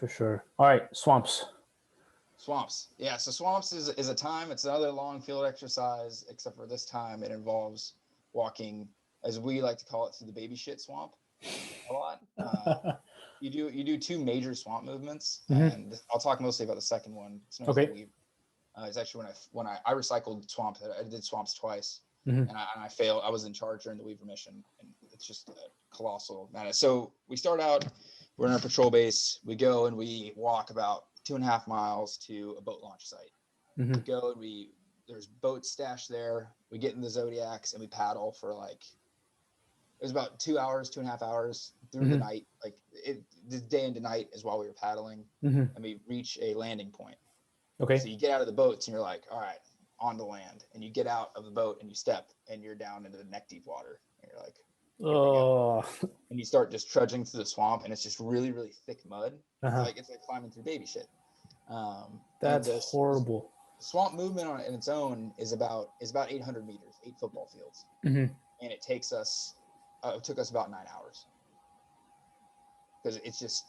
For sure. All right, swamps. Swamps. Yeah, so swamps is a time. It's another long field exercise, except for this time it involves walking, as we like to call it, through the baby shit swamp a lot. You do two major swamp movements, Mm-hmm. and I'll talk mostly about the second one. It's known as the Okay. weave. It's actually when I recycled swamp. I did swamps twice, Mm-hmm. and I failed. I was in charge during the Weaver mission, and it's just a colossal man. So we start out. We're in our patrol base. We go and we walk about 2.5 miles to a boat launch site. Mm-hmm. We go and there's boats stashed there. We get in the Zodiacs and we paddle for like it was about 2 hours, 2.5 hours through the night. Like the day into night is while we were paddling, Mm-hmm. and we reach a landing point. Okay. So you get out of the boats and you're like, all right, on the land. And you get out of the boat and you step and you're down into the neck deep water. And you're like, here we go. And you start just trudging through the swamp, and it's just really, really thick mud. Uh-huh. It's like climbing through baby shit. That's horrible. The swamp movement on its own is about 800 meters, 8 football fields. Mm-hmm. And it took us about 9 hours. Because it's just,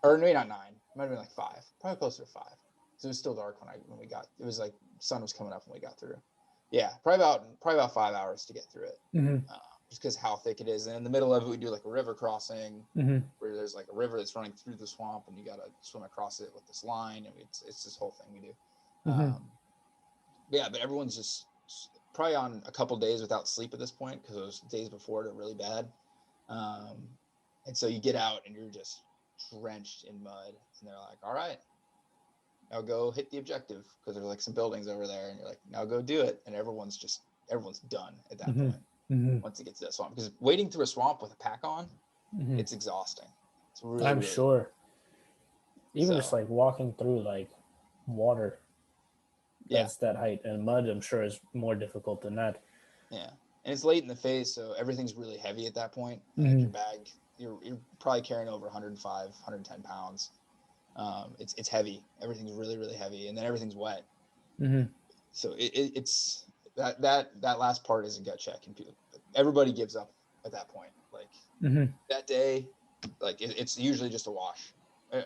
or maybe not 9, it might have been like 5, probably closer to 5. So it was still dark when we got. It was like sun was coming up when we got through. Yeah, probably about 5 hours to get through it. Mm-hmm. Just because how thick it is, and in the middle of it, we do like a river crossing, mm-hmm. where there's like a river that's running through the swamp, and you gotta swim across it with this line, and it's this whole thing we do. Mm-hmm. Yeah, but everyone's just probably on a couple days without sleep at this point because those days before are really bad. And so you get out and you're just drenched in mud, and they're like, all right, now go hit the objective, because there's like some buildings over there, and you're like, now go do it. And everyone's done at that mm-hmm. point. Mm-hmm. Once it gets to that swamp, because wading through a swamp with a pack on, mm-hmm. it's exhausting. It's really, I'm really sure. Even just like walking through like water, that's that height, and mud, I'm sure, is more difficult than that. Yeah, and it's late in the phase, so everything's really heavy at that point. Mm-hmm. Like your bag, you're probably carrying over 105, 110 pounds. It's heavy. Everything's really, really heavy, and then everything's wet. Mm-hmm. So it's that last part is a gut check, and everybody gives up at that point. Like mm-hmm. that day, like it's usually just a wash.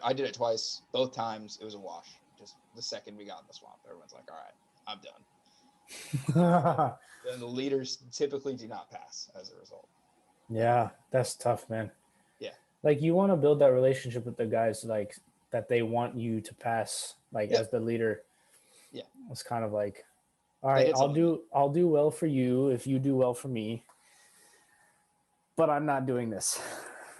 I did it twice. Both times it was a wash. Just the second we got in the swamp, everyone's like, all right, I'm done. And the leaders typically do not pass as a result. Yeah, that's tough, man. Yeah. Like you want to build that relationship with the guys, like that they want you to pass, like as the leader. Yeah. It's kind of like, all right, I'll do well for you if you do well for me, but I'm not doing this.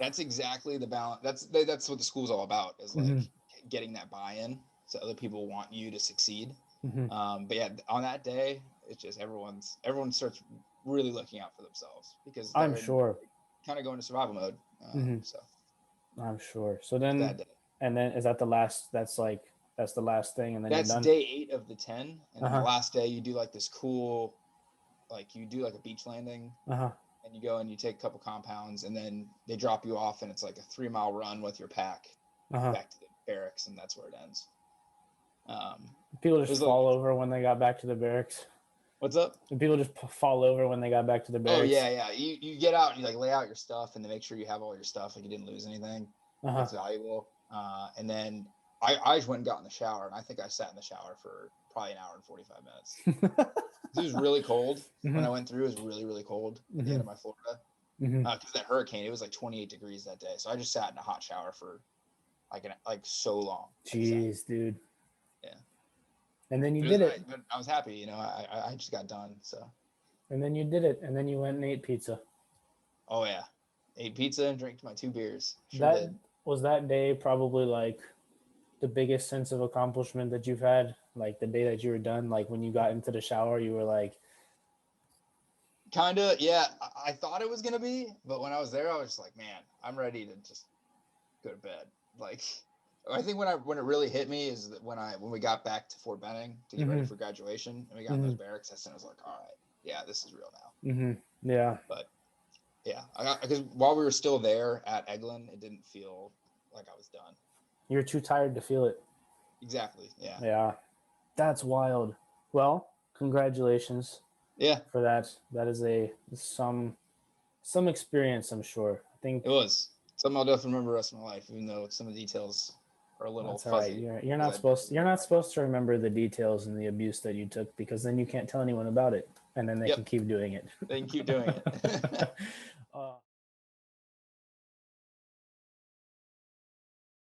That's exactly the balance. That's what the school's all about, is like mm-hmm. getting that buy-in, so other people want you to succeed. Mm-hmm. But yeah, on that day, it's just everyone starts really looking out for themselves, because I'm sure kind of going to survival mode. Mm-hmm. So I'm sure. So then, and then is that the last? That's the last thing, and then that's you're done? day 8 of the 10, and then the last day you do like this cool, like you do like a beach landing. And you go and you take a couple compounds, and then they drop you off, and it's like a 3-mile run with your pack back to the barracks, and that's where it ends. People just fall over when they got back to the barracks. What's up? Did people just fall over when they got back to the barracks? Oh yeah. You get out and you like lay out your stuff, and then make sure you have all your stuff, like you didn't lose anything that's valuable. And then I just went and got in the shower, and I think I sat in the shower for probably an hour and 45 minutes. It was really cold when I went through. It was really, really cold at the end of my Florida. Because that hurricane, it was like 28 degrees that day. So I just sat in a hot shower for like so long. Jeez, dude. Yeah. And then you did it. But I was happy, I just got done. So. And then you did it. And then you went and ate pizza. Oh yeah. Ate pizza and drank my 2 beers. Was that day probably like the biggest sense of accomplishment that you've had? Like the day that you were done, like when you got into the shower, you were like, kind of, yeah. I thought it was gonna be, but when I was there, I was just like, man, I'm ready to just go to bed. Like, I think when it really hit me is that when we got back to Fort Benning to get ready for graduation, and we got in those barracks, I was like, all right, yeah, this is real now. Yeah. But yeah, because while we were still there at Eglin, it didn't feel like I was done. You're too tired to feel it. Exactly. Yeah. Yeah. That's wild. Well, congratulations. Yeah. For that. That is some experience, I'm sure. I think it was. Something I'll definitely remember the rest of my life, even though some of the details are a little That's all right. fuzzy. You're not supposed to remember the details and the abuse that you took, because then you can't tell anyone about it, and then they Yep. can keep doing it. They can keep doing it.